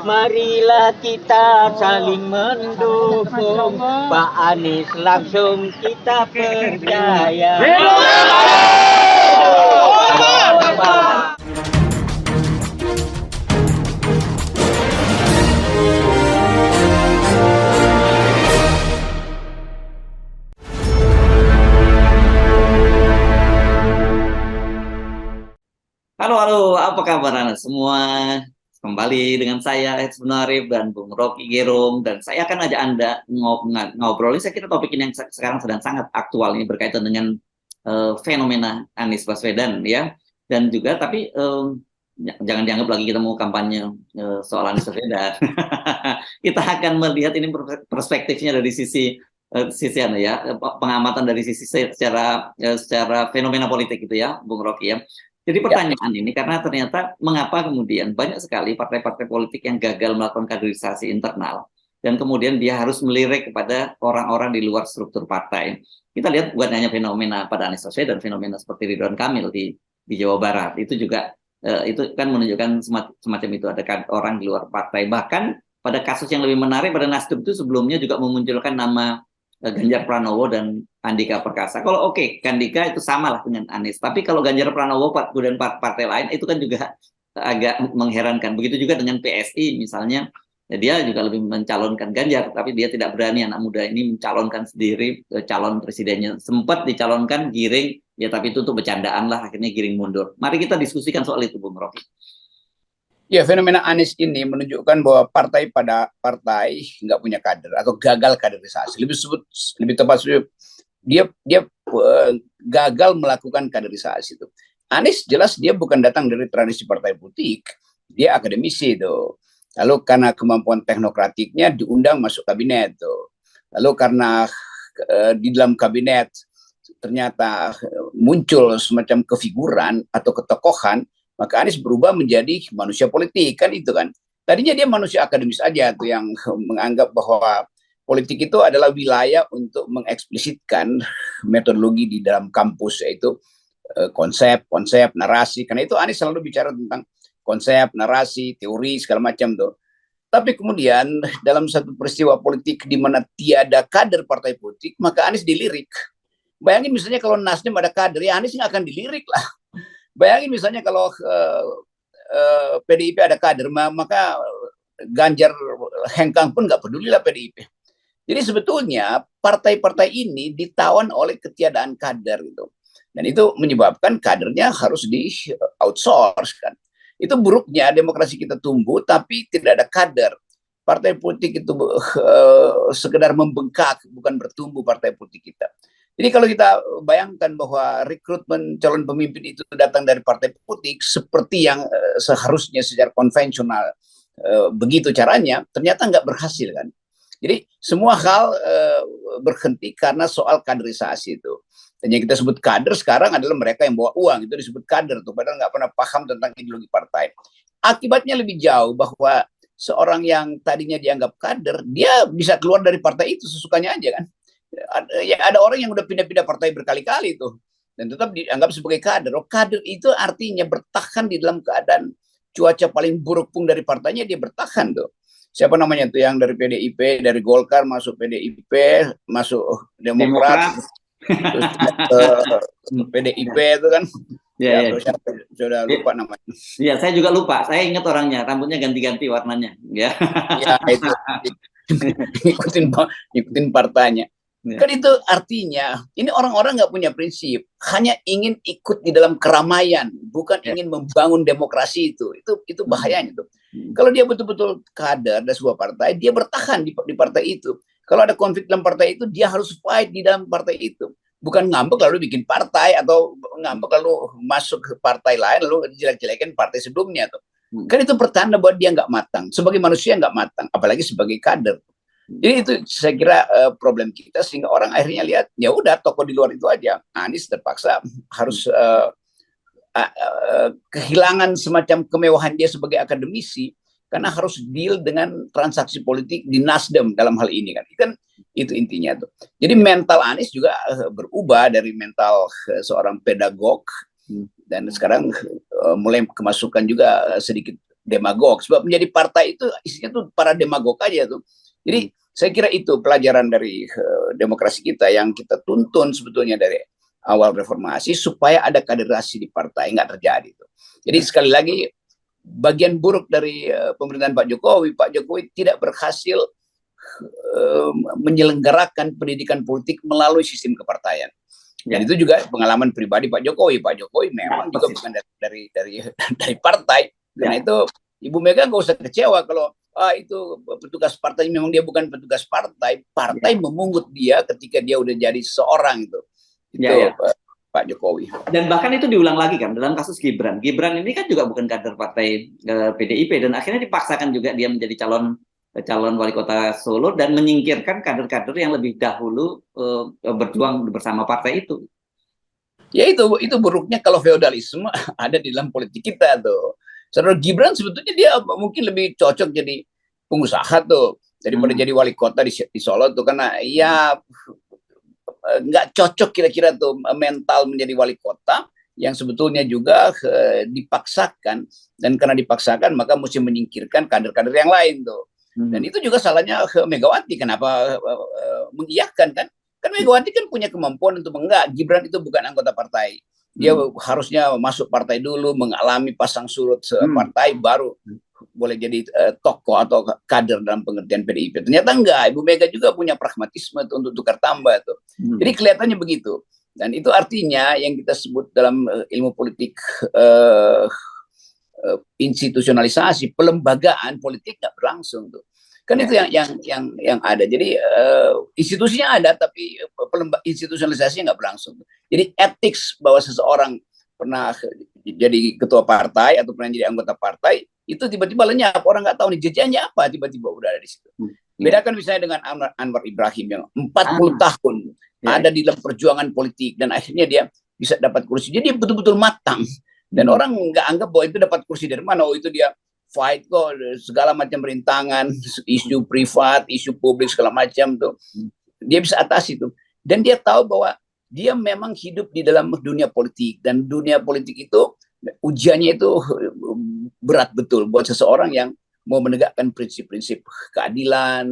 Marilah kita saling mendukung, Pak Anies langsung kita percaya. Halo, halo, apa kabar Anda semua? Kembali dengan saya, Edson Arif dan Bung Rocky Gerung. Dan saya akan ajak Anda ngobrol. Saya kira topik ini yang sekarang sedang sangat aktual, ini berkaitan dengan fenomena Anies Baswedan, ya. Dan juga, tapi jangan dianggap lagi kita mau kampanye soal Anies Baswedan. Kita akan melihat ini perspektifnya dari sisi pengamatan dari sisi secara fenomena politik gitu ya, Bung Rocky ya. Jadi pertanyaan ini karena ternyata mengapa kemudian banyak sekali partai-partai politik yang gagal melakukan kaderisasi internal dan kemudian dia harus melirik kepada orang-orang di luar struktur partai. Kita lihat bukan hanya fenomena pada Anies Baswedan dan fenomena seperti Ridwan Kamil di Jawa Barat, itu juga itu kan menunjukkan semacam itu, ada orang di luar partai. Bahkan pada kasus yang lebih menarik pada Nasdem itu sebelumnya juga memunculkan nama Ganjar Pranowo dan Andika Perkasa. Kalau Andika itu samalah dengan Anies. Tapi kalau Ganjar Pranowo dan partai lain itu kan juga agak mengherankan. Begitu juga dengan PSI misalnya, dia juga lebih mencalonkan Ganjar, tapi dia tidak berani, anak muda ini mencalonkan sendiri calon presidennya. Sempat dicalonkan giring, ya tapi itu untuk bercandaan lah, akhirnya giring mundur. Mari kita diskusikan soal itu, Bung Rocky. Ya, fenomena Anies ini menunjukkan bahwa partai nggak punya kader atau gagal kaderisasi. Lebih tepat dia gagal melakukan kaderisasi itu. Anies jelas dia bukan datang dari tradisi partai politik, dia akademisi itu. Lalu karena kemampuan teknokratiknya diundang masuk kabinet tuh. Lalu karena di dalam kabinet ternyata muncul semacam kefiguran atau ketokohan, maka Anies berubah menjadi manusia politik, kan itu kan. Tadinya dia manusia akademis aja tuh yang menganggap bahwa politik itu adalah wilayah untuk mengeksplisitkan metodologi di dalam kampus, yaitu konsep, narasi. Karena itu Anies selalu bicara tentang konsep, narasi, teori, segala macam tuh. Tapi kemudian dalam satu peristiwa politik di mana tiada kader partai politik, maka Anies dilirik. Bayangin misalnya kalau Nasdem ada kader, ya Anies nggak akan dilirik lah. Bayangin misalnya kalau PDIP ada kader, maka Ganjar hengkang pun nggak peduli lah PDIP. Jadi sebetulnya partai-partai ini ditawan oleh ketiadaan kader gitu. Dan itu menyebabkan kadernya harus di outsource kan. Itu buruknya demokrasi kita tumbuh tapi tidak ada kader. Partai politik itu sekedar membengkak, bukan bertumbuh partai politik kita. Jadi kalau kita bayangkan bahwa rekrutmen calon pemimpin itu datang dari partai politik seperti yang seharusnya secara konvensional begitu caranya, ternyata nggak berhasil kan. Jadi semua hal berhenti karena soal kaderisasi itu. Dan yang kita sebut kader sekarang adalah mereka yang bawa uang, itu disebut kader tuh, padahal nggak pernah paham tentang ideologi partai. Akibatnya lebih jauh bahwa seorang yang tadinya dianggap kader, dia bisa keluar dari partai itu sesukanya aja kan. Ada orang yang udah pindah-pindah partai berkali-kali tuh dan tetap dianggap sebagai kader. Kader itu artinya bertahan di dalam keadaan cuaca paling buruk pun dari partainya, dia bertahan tuh. Siapa namanya tuh yang dari PDIP, dari Golkar masuk PDIP, masuk Demokrat. Terus PDIP itu kan sudah lupa namanya. Iya, saya juga lupa. Saya ingat orangnya, rambutnya ganti-ganti warnanya. Ya, itu ikutin partainya. Kan itu artinya ini orang-orang nggak punya prinsip, hanya ingin ikut di dalam keramaian, bukan ingin membangun demokrasi itu bahayanya tuh. Kalau dia betul-betul kader dari sebuah partai, dia bertahan di partai itu. Kalau ada konflik dalam partai itu, dia harus fight di dalam partai itu. Bukan ngambek lalu bikin partai atau ngambek lalu masuk ke partai lain lalu jelek-jelekin partai sebelumnya tuh. Kan itu pertanda bahwa dia nggak matang. Sebagai manusia nggak matang, apalagi sebagai kader. Jadi itu saya kira problem kita, sehingga orang akhirnya lihat ya udah tokoh di luar itu aja. Anies terpaksa harus kehilangan semacam kemewahan dia sebagai akademisi karena harus deal dengan transaksi politik di Nasdem dalam hal ini kan itu intinya tuh. Jadi mental Anies juga berubah dari mental seorang pedagog dan sekarang mulai kemasukan juga sedikit demagog. Sebab menjadi partai itu isinya tuh para demagog aja tuh. Jadi saya kira itu pelajaran dari demokrasi kita yang kita tuntun sebetulnya dari awal reformasi supaya ada kaderisasi di partai, nggak terjadi tuh. Jadi sekali lagi bagian buruk dari pemerintahan Pak Jokowi tidak berhasil menyelenggarakan pendidikan politik melalui sistem kepartaian. Dan itu juga pengalaman pribadi Pak Jokowi. Pak Jokowi memang juga bukan dari partai. Karena itu Ibu Mega nggak usah kecewa kalau itu petugas partai, memang dia bukan petugas partai. Partai memungut dia ketika dia udah jadi seorang itu. Pak Jokowi. Dan bahkan itu diulang lagi kan dalam kasus Gibran. Gibran ini kan juga bukan kader partai PDIP dan akhirnya dipaksakan juga dia menjadi calon wali kota Solo dan menyingkirkan kader-kader yang lebih dahulu berjuang bersama partai itu. Ya itu buruknya kalau feodalisme ada di dalam politik kita tuh. Saudara Gibran sebetulnya dia mungkin lebih cocok jadi pengusaha tuh daripada jadi wali kota di Solo tuh, karena ya nggak cocok kira-kira tuh mental menjadi wali kota yang sebetulnya juga dipaksakan, dan karena dipaksakan maka mesti menyingkirkan kader-kader yang lain tuh. Dan itu juga salahnya Megawati, kenapa mengiyakan kan Megawati kan punya kemampuan untuk Gibran itu bukan anggota partai, dia harusnya masuk partai dulu, mengalami pasang surut partai baru boleh jadi tokoh atau kader dalam pengertian PDIP. Ternyata enggak, Ibu Mega juga punya pragmatisme untuk tukar tambah tuh. Jadi kelihatannya begitu. Dan itu artinya yang kita sebut dalam ilmu politik institusionalisasi, pelembagaan politik nggak berlangsung tuh. Kan itu yang ada. Jadi institusinya ada tapi institusionalisasinya nggak berlangsung. Jadi etik bahwa seseorang pernah jadi ketua partai atau pernah jadi anggota partai itu tiba-tiba lenyap, orang nggak tahu nih jejaknya apa, tiba-tiba udah ada di situ. Bedakan misalnya dengan Anwar Ibrahim yang 40 tahun ada di dalam perjuangan politik dan akhirnya dia bisa dapat kursi. Jadi dia betul-betul matang dan orang nggak anggap bahwa itu dapat kursi dari mana. Oh itu dia fight kok segala macam rintangan, isu privat, isu publik segala macam tuh. Dia bisa atasi itu. Dan dia tahu bahwa dia memang hidup di dalam dunia politik, dan dunia politik itu ujiannya itu berat betul buat seseorang yang mau menegakkan prinsip-prinsip keadilan,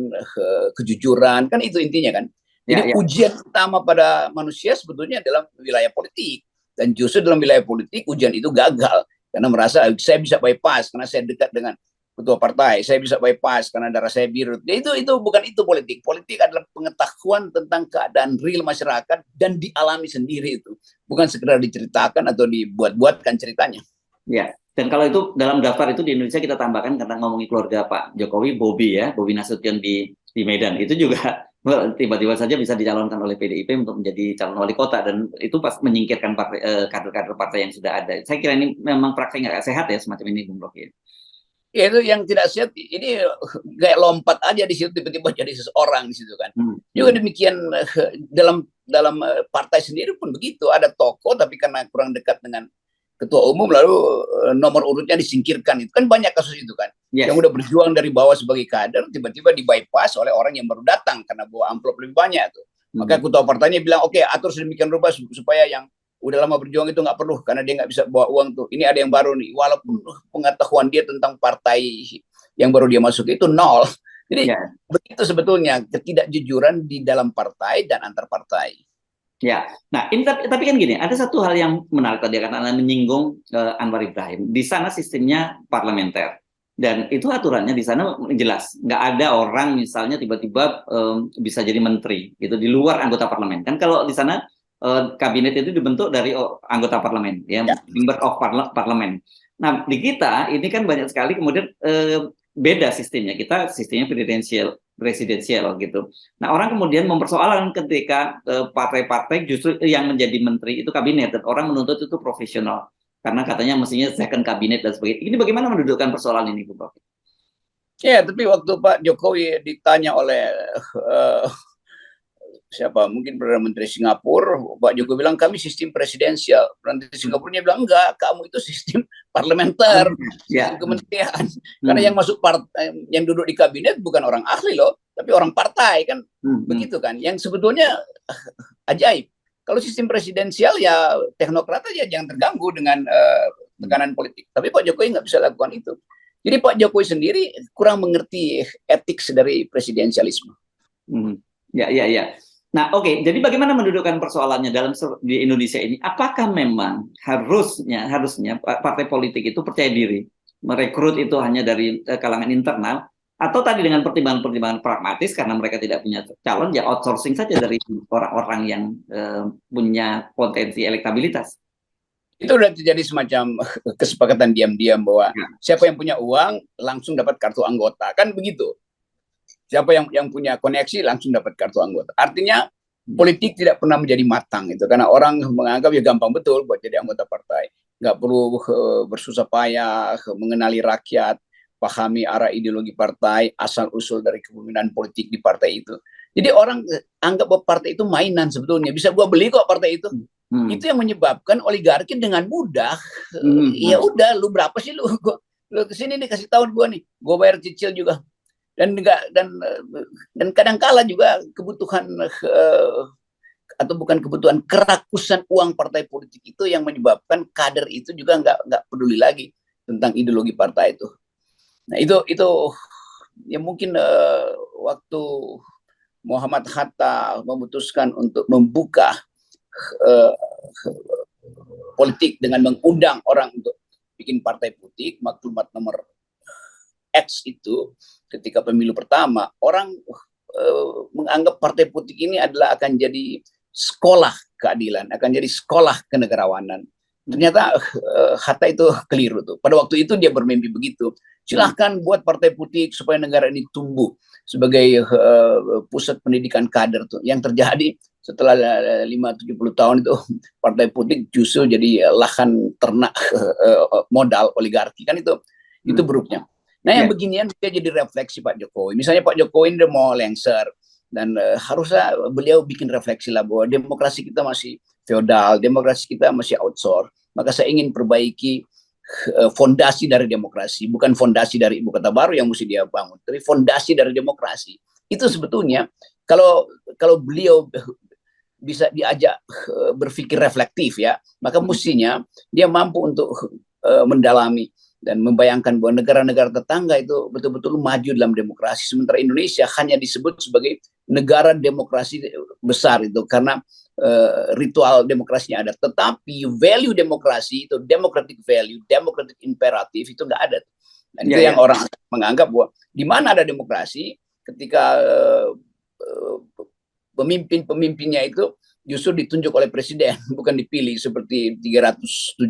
kejujuran, kan itu intinya kan. Jadi ujian utama pada manusia sebetulnya dalam wilayah politik, dan justru dalam wilayah politik ujian itu gagal karena merasa saya bisa bypass karena saya dekat dengan ketua partai, saya bisa bypass karena darah saya biru. Ya, itu bukan itu politik. Politik adalah pengetahuan tentang keadaan real masyarakat dan dialami sendiri itu, bukan sekedar diceritakan atau dibuat-buatkan ceritanya. Ya, dan kalau itu dalam daftar itu di Indonesia kita tambahkan karena ngomongin keluarga Pak Jokowi, Bobi Nasution di Medan itu juga tiba-tiba saja bisa dicalonkan oleh PDIP untuk menjadi calon wali kota, dan itu pas menyingkirkan kader-kader partai yang sudah ada. Saya kira ini memang praktek nggak sehat ya semacam ini, Bung Rocky. Ya itu yang tidak sehat, ini kayak lompat aja di situ tiba-tiba jadi seseorang di situ kan. Juga demikian dalam partai sendiri pun begitu, ada tokoh tapi karena kurang dekat dengan ketua umum lalu nomor urutnya disingkirkan. Itu kan banyak kasus itu kan. Yang udah berjuang dari bawah sebagai kader tiba-tiba di bypass oleh orang yang baru datang karena bawa amplop lebih banyak tuh. Maka ketua partainya bilang oke, atur sedemikian rupa supaya yang udah lama berjuang itu nggak perlu karena dia nggak bisa bawa uang tuh. Ini ada yang baru nih, walaupun pengetahuan dia tentang partai yang baru dia masuk itu nol. Jadi begitu sebetulnya ketidakjujuran di dalam partai dan antar partai. Ya, nah ini tapi kan gini, ada satu hal yang menarik tadi karena Anda menyinggung Anwar Ibrahim. Di sana sistemnya parlementer dan itu aturannya di sana jelas, nggak ada orang misalnya tiba-tiba bisa jadi menteri gitu di luar anggota parlemen. Kan kalau di sana kabinet itu dibentuk dari anggota parlemen, ya, member of parlemen. Nah, di kita ini kan banyak sekali kemudian beda sistemnya. Kita sistemnya presidensial gitu. Nah, orang kemudian mempersoalkan ketika partai-partai justru yang menjadi menteri itu kabinet, dan orang menuntut itu profesional karena katanya mestinya second kabinet dan sebagainya. Ini bagaimana mendudukkan persoalan ini, Bu Prof? Ya, tapi waktu Pak Jokowi ditanya oleh siapa, mungkin Perdana Menteri Singapura, Pak Jokowi bilang kami sistem presidensial. Menteri Singapura bilang enggak, kamu itu sistem parlementer, sistem kementerian. Karena yang masuk partai, yang duduk di kabinet bukan orang ahli loh, tapi orang partai kan, begitu kan. Yang sebetulnya ajaib. Kalau sistem presidensial ya teknokrat aja, jangan terganggu dengan tekanan politik. Tapi Pak Jokowi nggak bisa lakukan itu. Jadi Pak Jokowi sendiri kurang mengerti etik dari presidensialisme. Ya, ya, ya. Nah, oke. Jadi bagaimana mendudukkan persoalannya di Indonesia ini? Apakah memang harusnya partai politik itu percaya diri, merekrut itu hanya dari kalangan internal, atau tadi dengan pertimbangan-pertimbangan pragmatis karena mereka tidak punya calon, ya outsourcing saja dari orang-orang yang punya potensi elektabilitas? Itu udah terjadi semacam kesepakatan diam-diam bahwa siapa yang punya uang langsung dapat kartu anggota, kan begitu. Siapa yang punya koneksi langsung dapat kartu anggota. Artinya politik tidak pernah menjadi matang itu, karena orang menganggap ya gampang betul buat jadi anggota partai. Nggak perlu bersusah payah mengenali rakyat, pahami arah ideologi partai, asal usul dari kepemimpinan politik di partai itu. Jadi orang anggap bahwa partai itu mainan sebetulnya. Bisa gua beli kok partai itu. Itu yang menyebabkan oligarki dengan mudah. Ya udah, lu berapa sih lu kesini nih kasih tahu gua nih, gua bayar cicil juga. Dan kadang kala juga kebutuhan atau bukan kebutuhan, kerakusan uang partai politik itu yang menyebabkan kader itu juga nggak peduli lagi tentang ideologi partai itu. Nah itu ya mungkin waktu Muhammad Hatta memutuskan untuk membuka politik dengan mengundang orang untuk bikin partai politik, maklumat nomor X itu, ketika pemilu pertama, orang menganggap partai politik ini adalah akan jadi sekolah keadilan, akan jadi sekolah kenegarawanan. Ternyata Hatta itu keliru tuh. Pada waktu itu dia bermimpi begitu. Silahkan buat partai politik supaya negara ini tumbuh sebagai pusat pendidikan kader tuh. Yang terjadi setelah 5-70 tahun itu partai politik justru jadi lahan ternak modal oligarki, kan itu buruknya. Nah yang beginian dia jadi refleksi Pak Jokowi. Misalnya Pak Jokowi udah mau lengser, dan harusnya beliau bikin refleksi lah bahwa demokrasi kita masih feodal, demokrasi kita masih outsource. Maka saya ingin perbaiki fondasi dari demokrasi, bukan fondasi dari ibu kota baru yang mesti dia bangun, tapi fondasi dari demokrasi. Itu sebetulnya kalau beliau bisa diajak berpikir reflektif ya, maka mestinya dia mampu untuk mendalami dan membayangkan bahwa negara-negara tetangga itu betul-betul maju dalam demokrasi, sementara Indonesia hanya disebut sebagai negara demokrasi besar itu karena ritual demokrasinya ada, tetapi value demokrasi itu, democratic value, democratic imperatif itu nggak ada. Dan itu yang orang menganggap bahwa di mana ada demokrasi ketika pemimpinnya itu justru ditunjuk oleh presiden, bukan dipilih seperti 370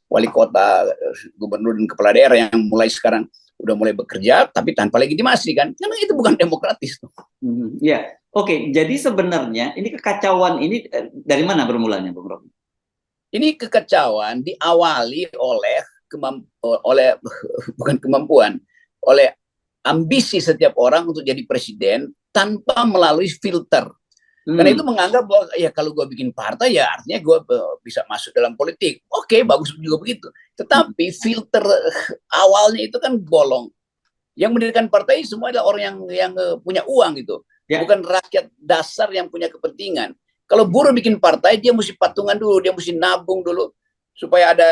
wali kota, gubernur dan kepala daerah yang mulai sekarang udah mulai bekerja tapi tanpa legitimasi, kan? Karena itu bukan demokratis. Ya, oke. Jadi sebenarnya ini kekacauan ini dari mana bermulanya, Bung Rocky? Ini kekacauan diawali oleh bukan kemampuan, oleh ambisi setiap orang untuk jadi presiden tanpa melalui filter. Karena itu menganggap bahwa ya kalau gue bikin partai ya artinya gue bisa masuk dalam politik. Oke, bagus juga begitu. Tetapi filter awalnya itu kan bolong. Yang mendirikan partai semua adalah orang yang punya uang gitu. Bukan rakyat dasar yang punya kepentingan. Kalau buruh bikin partai, dia mesti patungan dulu, dia mesti nabung dulu supaya ada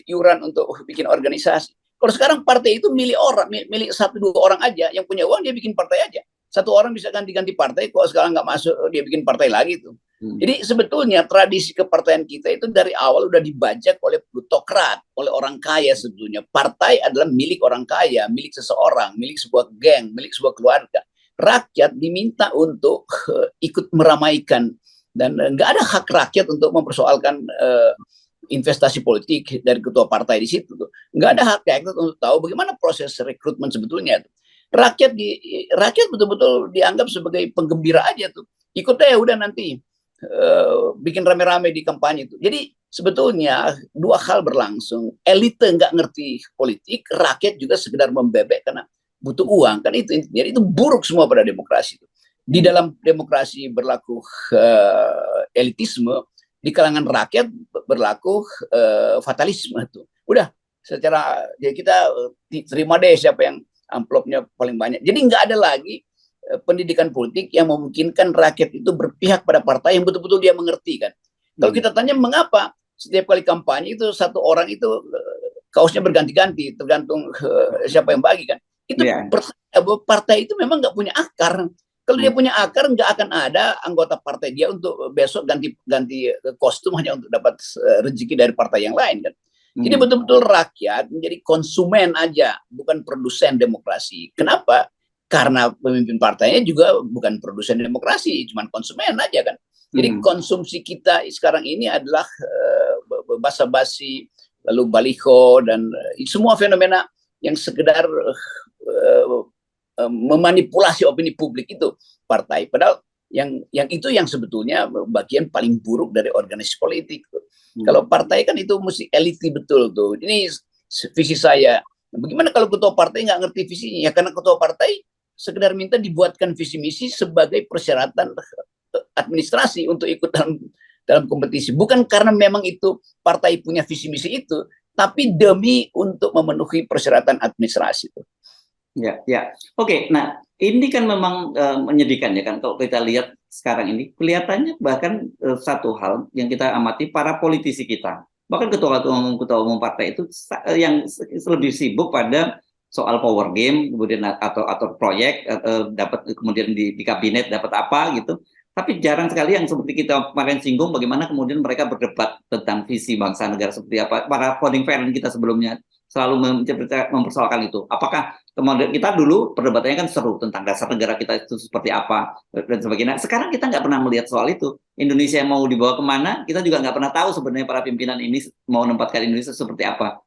iuran untuk bikin organisasi. Kalau sekarang partai itu milik 1-2 orang aja yang punya uang, dia bikin partai aja. Satu orang bisa ganti-ganti partai, kok sekarang nggak masuk dia bikin partai lagi tuh. Jadi sebetulnya tradisi kepartaian kita itu dari awal udah dibajak oleh plutokrat, oleh orang kaya sebetulnya. Partai adalah milik orang kaya, milik seseorang, milik sebuah geng, milik sebuah keluarga. Rakyat diminta untuk ikut meramaikan, dan nggak ada hak rakyat untuk mempersoalkan investasi politik dari ketua partai di situ tuh. Nggak ada hak rakyat untuk tahu bagaimana proses rekrutmen sebetulnya tuh. Rakyat betul-betul dianggap sebagai penggembira aja tuh. Ikut aja udah nanti bikin rame-rame di kampanye itu. Jadi sebetulnya dua hal berlangsung. Elite nggak ngerti politik, rakyat juga sekedar membebek karena butuh uang, kan itu. Jadi itu buruk semua pada demokrasi. Di dalam demokrasi berlaku elitisme, di kalangan rakyat berlaku fatalisme tuh. Udah secara ya kita terima deh siapa yang amplopnya paling banyak. Jadi nggak ada lagi pendidikan politik yang memungkinkan rakyat itu berpihak pada partai yang betul-betul dia mengerti, kan. Kalau kita tanya mengapa setiap kali kampanye itu satu orang itu kaosnya berganti-ganti tergantung siapa yang bagi kan. Itu bahwa partai itu memang nggak punya akar. Kalau dia punya akar, nggak akan ada anggota partai dia untuk besok ganti kostum hanya untuk dapat rezeki dari partai yang lain kan. Jadi betul-betul rakyat menjadi konsumen aja, bukan produsen demokrasi. Kenapa? Karena pemimpin partainya juga bukan produsen demokrasi, cuma konsumen aja kan. Jadi konsumsi kita sekarang ini adalah basa-basi, lalu baliho, dan semua fenomena yang sekedar memanipulasi opini publik itu partai. Padahal yang itu yang sebetulnya bagian paling buruk dari organisasi politik. Kalau partai kan itu mesti eliti betul tuh. Ini visi saya. Bagaimana kalau ketua partai nggak ngerti visinya? Ya karena ketua partai sekedar minta dibuatkan visi misi sebagai persyaratan administrasi untuk ikut dalam kompetisi. Bukan karena memang itu partai punya visi misi itu, tapi demi untuk memenuhi persyaratan administrasi itu. Ya. Oke. Nah, ini kan memang menyedihkan ya kan kalau kita lihat sekarang ini kelihatannya bahkan satu hal yang kita amati para politisi kita, bahkan ketua umum partai itu yang lebih sibuk pada soal power game, kemudian atau proyek dapat kemudian di kabinet dapat apa gitu. Tapi jarang sekali yang seperti kita kemarin singgung bagaimana kemudian mereka berdebat tentang visi bangsa negara seperti apa. Para founding parent kita sebelumnya selalu mempersoalkan itu. Apakah kemudian kita dulu perdebatannya kan seru tentang dasar negara kita itu seperti apa dan sebagainya. Sekarang kita nggak pernah melihat soal itu. Indonesia mau dibawa kemana, kita juga nggak pernah tahu sebenarnya para pimpinan ini mau menempatkan Indonesia seperti apa.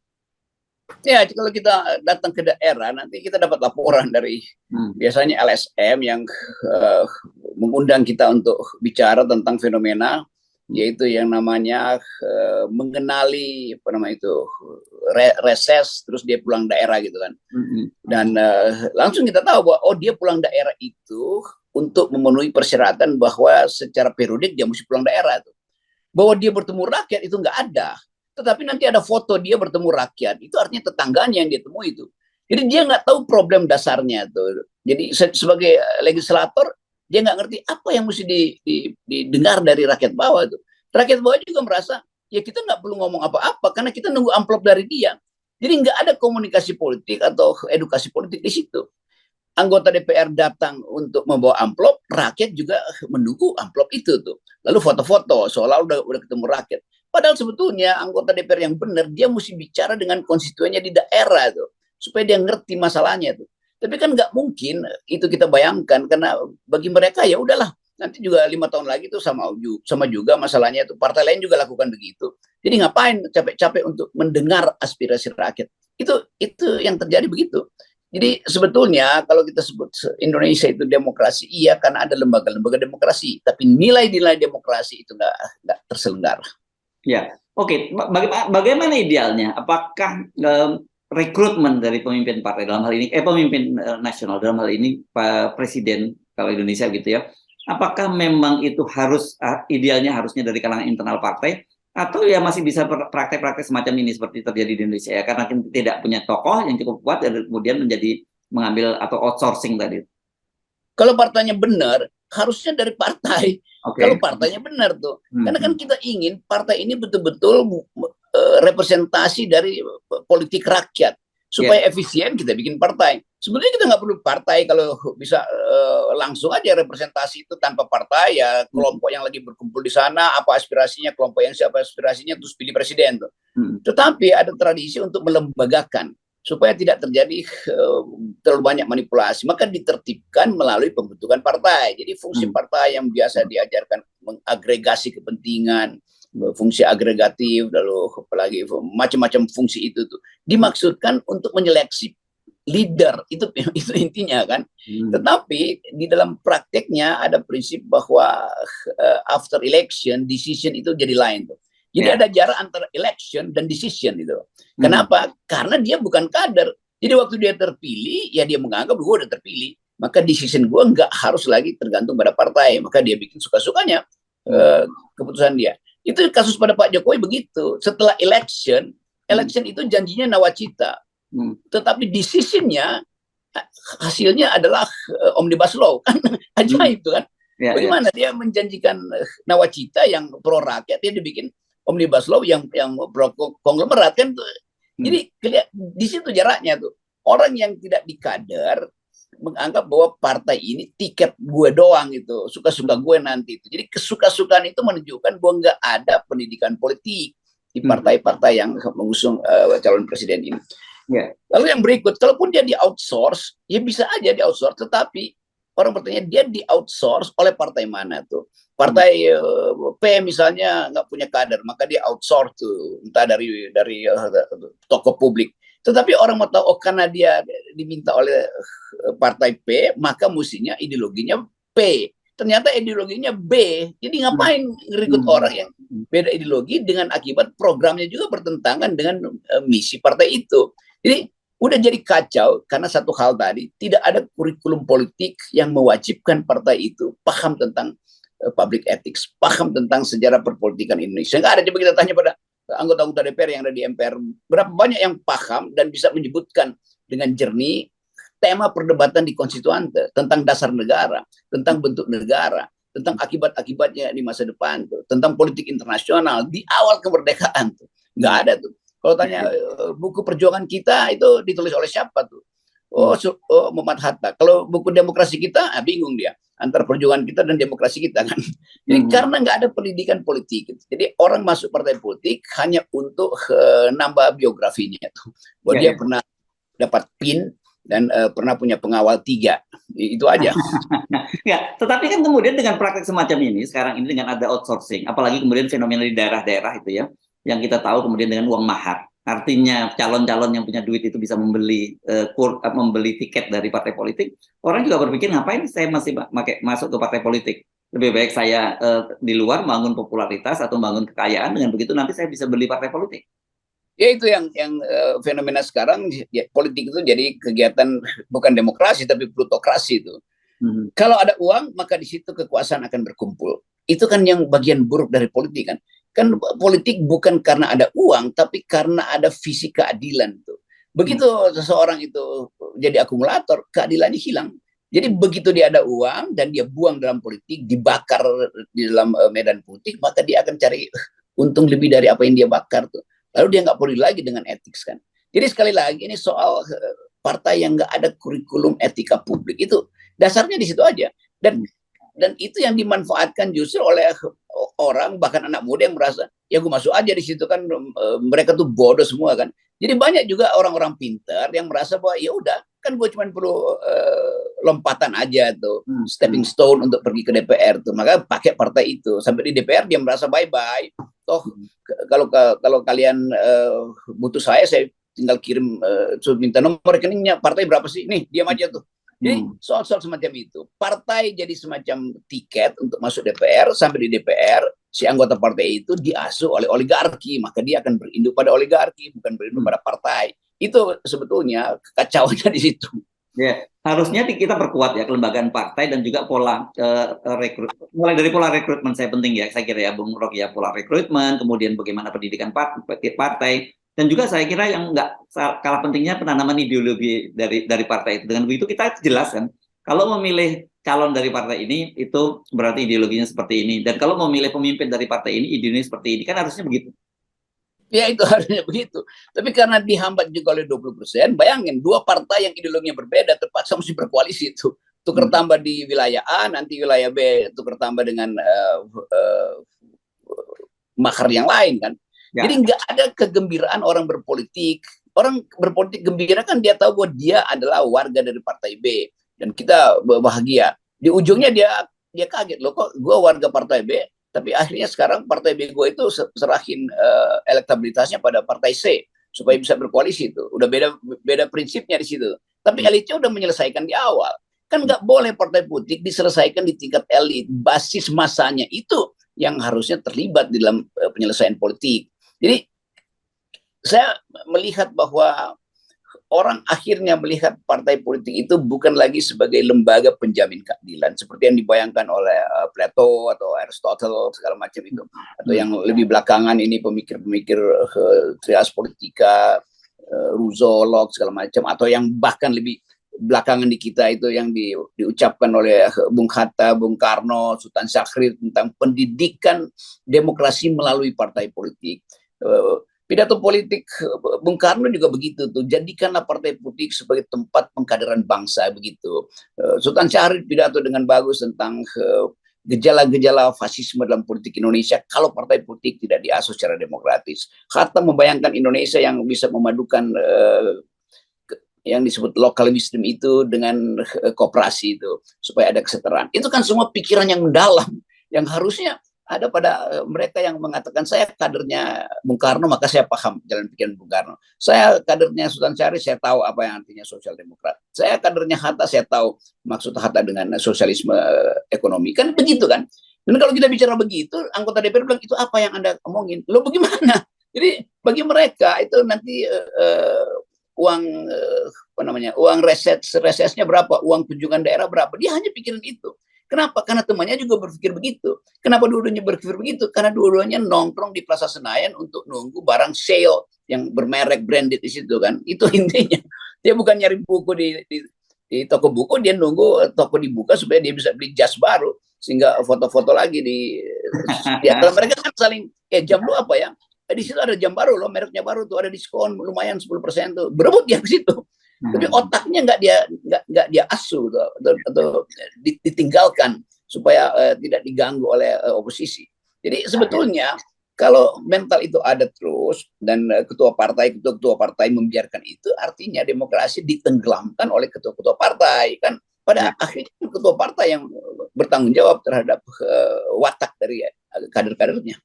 Ya, kalau kita datang ke daerah, nanti kita dapat laporan dari biasanya LSM yang mengundang kita untuk bicara tentang fenomena, yaitu yang namanya mengenali reses, terus dia pulang daerah gitu kan. Dan langsung kita tahu bahwa dia pulang daerah itu untuk memenuhi persyaratan bahwa secara periodik dia mesti pulang daerah tuh. Bahwa dia bertemu rakyat itu nggak ada. Tetapi nanti ada foto dia bertemu rakyat, itu artinya tetangganya yang dia temui itu. Jadi dia nggak tahu problem dasarnya tuh. Jadi sebagai legislator dia nggak ngerti apa yang mesti didengar dari rakyat bawah itu. Rakyat bawah juga merasa ya kita nggak perlu ngomong apa-apa karena kita nunggu amplop dari dia. Jadi nggak ada komunikasi politik atau edukasi politik di situ. Anggota DPR datang untuk membawa amplop, rakyat juga menunggu amplop itu tuh. Lalu foto-foto seolah udah ketemu rakyat. Padahal sebetulnya anggota DPR yang benar dia mesti bicara dengan konstituennya di daerah tuh supaya dia ngerti masalahnya tuh. Tapi kan nggak mungkin itu kita bayangkan karena bagi mereka ya udahlah nanti juga 5 tahun lagi tuh sama juga masalahnya itu partai lain juga lakukan begitu. Jadi ngapain capek-capek untuk mendengar aspirasi rakyat? Itu yang terjadi begitu. Jadi sebetulnya kalau kita sebut Indonesia itu demokrasi, iya karena ada lembaga-lembaga demokrasi, tapi nilai-nilai demokrasi itu nggak terselenggara. Ya, oke. Bagaimana idealnya? Apakah rekrutmen dari pemimpin partai dalam hal ini, pemimpin nasional dalam hal ini Pak Presiden kalau Indonesia gitu ya? Apakah memang itu idealnya harusnya dari kalangan internal partai atau ya masih bisa praktek-praktek semacam ini seperti terjadi di Indonesia ya karena tidak punya tokoh yang cukup kuat dan kemudian mengambil atau outsourcing tadi? Kalau partainya benar, harusnya dari partai. Kalau partainya benar tuh. Karena kan kita ingin partai ini betul-betul representasi dari politik rakyat. Supaya efisien kita bikin partai. Sebenarnya kita nggak perlu partai kalau bisa langsung aja representasi itu tanpa partai ya kelompok yang lagi berkumpul di sana apa aspirasinya, kelompok yang siapa aspirasinya terus pilih presiden tuh. Tetapi ada tradisi untuk melembagakan supaya tidak terjadi terlalu banyak manipulasi, maka ditertibkan melalui pembentukan partai. Jadi fungsi partai yang biasa diajarkan mengagregasi kepentingan, fungsi agregatif, lalu apalagi macam-macam fungsi itu tuh dimaksudkan untuk menyeleksi leader, itu intinya kan. Tetapi di dalam prakteknya ada prinsip bahwa after election decision itu jadi lain tuh. Jadi ada jarak antara election dan decision itu. Kenapa? Karena dia bukan kader. Jadi waktu dia terpilih, ya dia menganggap gue udah terpilih. Maka decision gue nggak harus lagi tergantung pada partai. Maka dia bikin suka-sukanya keputusan dia. Itu kasus pada Pak Jokowi begitu. Setelah election itu janjinya nawacita. Tetapi decisionnya, hasilnya adalah omnibus law. Kan ajaib itu kan. Bagaimana dia menjanjikan nawacita yang pro rakyat, dia dibikin omnibus law yang pro konglomerat kan Jadi di situ jaraknya tuh. Orang yang tidak di kader menganggap bahwa partai ini tiket gue doang itu, suka-suka gue nanti itu. Jadi kesuka-sukaan itu menunjukkan bahwa nggak ada pendidikan politik di partai-partai yang mengusung calon presiden ini. Yeah. Lalu yang berikut, kalaupun dia di outsource, ya bisa aja di outsource, tetapi orang bertanya dia di outsource oleh partai mana tuh? Partai P misalnya nggak punya kader, maka dia outsource tuh, entah dari tokoh publik. Tetapi orang mau tahu, oh karena dia diminta oleh partai P, maka mestinya ideologinya P. Ternyata ideologinya B. Jadi ngapain ngerekrut orang yang beda ideologi dengan akibat programnya juga bertentangan dengan misi partai itu. Jadi udah jadi kacau karena satu hal tadi, tidak ada kurikulum politik yang mewajibkan partai itu paham tentang public ethics, paham tentang sejarah perpolitikan Indonesia. Nggak ada, coba kita tanya pada anggota-anggota DPR yang ada di MPR, berapa banyak yang paham dan bisa menyebutkan dengan jernih tema perdebatan di konstituante tentang dasar negara, tentang bentuk negara, tentang akibat-akibatnya di masa depan, tuh, tentang politik internasional di awal kemerdekaan tuh. Nggak ada tuh. Kalau tanya buku perjuangan kita itu ditulis oleh siapa tuh? Oh, Muhammad Hatta. Kalau buku demokrasi kita, bingung dia antara perjuangan kita dan demokrasi kita kan. Jadi karena nggak ada pendidikan politik, jadi orang masuk partai politik hanya untuk nambah biografinya tuh. Bahwa dia pernah dapat PIN dan pernah punya pengawal 3. Itu aja. Ya, tetapi kan kemudian dengan praktek semacam ini sekarang ini dengan ada outsourcing, apalagi kemudian fenomena di daerah-daerah itu ya, yang kita tahu kemudian dengan uang mahar. Artinya calon-calon yang punya duit itu bisa membeli tiket dari partai politik. Orang juga berpikir ngapain saya masih masuk ke partai politik. Lebih baik saya di luar bangun popularitas atau bangun kekayaan, dengan begitu nanti saya bisa beli partai politik. Ya itu yang fenomena sekarang, ya, politik itu jadi kegiatan bukan demokrasi tapi plutokrasi itu. Kalau ada uang maka di situ kekuasaan akan berkumpul. Itu kan yang bagian buruk dari politik kan. Kan politik bukan karena ada uang, tapi karena ada visi keadilan tuh. Begitu seseorang itu jadi akumulator, keadilannya hilang. Jadi begitu dia ada uang dan dia buang dalam politik, dibakar di dalam medan politik, maka dia akan cari untung lebih dari apa yang dia bakar tuh. Lalu dia nggak peduli lagi dengan etik kan. Jadi sekali lagi ini soal partai yang nggak ada kurikulum etika publik, itu dasarnya di situ aja. Dan itu yang dimanfaatkan justru oleh orang, bahkan anak muda yang merasa ya gue masuk aja di situ kan, mereka tuh bodoh semua kan. Jadi banyak juga orang-orang pintar yang merasa bahwa ya udah kan gue cuma perlu lompatan aja tuh, stepping stone untuk pergi ke DPR tuh, maka pakai partai itu. Sampai di DPR dia merasa bye bye. Toh kalau kalian butuh saya tinggal kirim minta nomor rekeningnya, partai berapa sih, nih diam aja tuh. Jadi soal-soal semacam itu, partai jadi semacam tiket untuk masuk DPR. Sampai di DPR, si anggota partai itu diasuh oleh oligarki, maka dia akan berinduk pada oligarki, bukan berinduk pada partai. Itu sebetulnya kekacauannya di situ. Ya, harusnya kita perkuat ya kelembagaan partai dan juga pola mulai dari pola rekrutmen saya penting ya, saya kira ya Bung Rocky ya, pola rekrutmen, kemudian bagaimana pendidikan partai. Dan juga saya kira yang nggak kalah pentingnya penanaman ideologi dari partai itu. Dengan begitu kita jelas kan, kalau memilih calon dari partai ini itu berarti ideologinya seperti ini. Dan kalau memilih pemimpin dari partai ini ideologinya seperti ini, kan harusnya begitu. Ya itu harusnya begitu. Tapi karena dihambat juga oleh 20%, bayangin dua partai yang ideologinya berbeda terpaksa mesti berkoalisi itu. Tukar tambah di wilayah A, nanti wilayah B tukar tambah dengan makar yang lain kan. Ya. Jadi nggak ada kegembiraan orang berpolitik. Orang berpolitik gembira kan dia tahu bahwa dia adalah warga dari partai B dan kita bahagia. Di ujungnya dia kaget, loh kok gue warga partai B, tapi akhirnya sekarang partai B gue itu serahin elektabilitasnya pada partai C supaya bisa berkoalisi itu. Udah beda prinsipnya di situ. Tapi elitnya udah menyelesaikan di awal. Kan nggak boleh partai politik diselesaikan di tingkat elit. Basis masanya itu yang harusnya terlibat di dalam penyelesaian politik. Jadi saya melihat bahwa orang akhirnya melihat partai politik itu bukan lagi sebagai lembaga penjamin keadilan seperti yang dibayangkan oleh Plato atau Aristotle segala macam itu, atau yang lebih belakangan ini pemikir-pemikir trias politika, Rousseau, Locke segala macam, atau yang bahkan lebih belakangan di kita itu yang diucapkan oleh Bung Hatta, Bung Karno, Sultan Syahrir tentang pendidikan demokrasi melalui partai politik. Pidato politik Bung Karno juga begitu tuh, jadikanlah partai politik sebagai tempat pengkaderan bangsa begitu. Sultan Syahrir pidato dengan bagus tentang gejala-gejala fasisme dalam politik Indonesia kalau partai politik tidak diasuh secara demokratis. Hatta membayangkan Indonesia yang bisa memadukan yang disebut local wisdom itu dengan koperasi itu supaya ada kesetaraan. Itu kan semua pikiran yang mendalam yang harusnya ada pada mereka yang mengatakan saya kadernya Bung Karno maka saya paham jalan pikiran Bung Karno. Saya kadernya Sultan Syahrir, saya tahu apa yang artinya sosial demokrat. Saya kadernya Hatta, saya tahu maksud Hatta dengan sosialisme ekonomi. Kan begitu kan? Dan kalau kita bicara begitu, anggota DPR bilang itu apa yang Anda omongin? Lo bagaimana? Jadi bagi mereka itu nanti uang apa namanya? Uang resesnya berapa? Uang kunjungan daerah berapa? Dia hanya pikirin itu. Kenapa? Karena temannya juga berpikir begitu. Kenapa dua-duanya berpikir begitu? Karena dua-duanya nongkrong di Plaza Senayan untuk nunggu barang sale yang bermerek branded di situ kan. Itu intinya. Dia bukan nyari buku di toko buku, dia nunggu toko dibuka supaya dia bisa beli jas baru. Sehingga foto-foto lagi di antara mereka kan saling, jam lu apa ya? Di situ ada jam baru loh, mereknya baru tuh, ada diskon lumayan 10% tuh. Berebut dia ke situ. Tapi otaknya nggak dia asuh atau ditinggalkan supaya tidak diganggu oleh oposisi. Jadi sebetulnya kalau mental itu ada terus dan ketua partai membiarkan itu, artinya demokrasi ditenggelamkan oleh ketua-ketua partai kan. Pada akhirnya ketua partai yang bertanggung jawab terhadap watak dari kader-kadernya.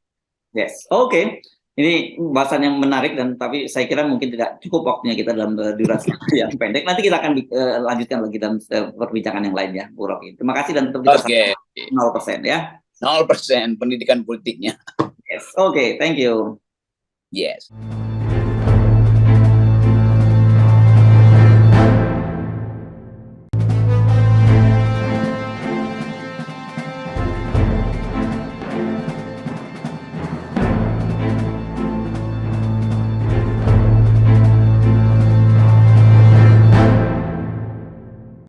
Yes, oke. Ini bahasan yang menarik dan tapi saya kira mungkin tidak cukup waktunya kita dalam durasi yang pendek. Nanti kita akan lanjutkan lagi dalam perbincangan yang lain ya, Bu Rocky. Terima kasih dan tetap Oke. 0% ya. 0% pendidikan politiknya. Yes, oke, thank you. Yes.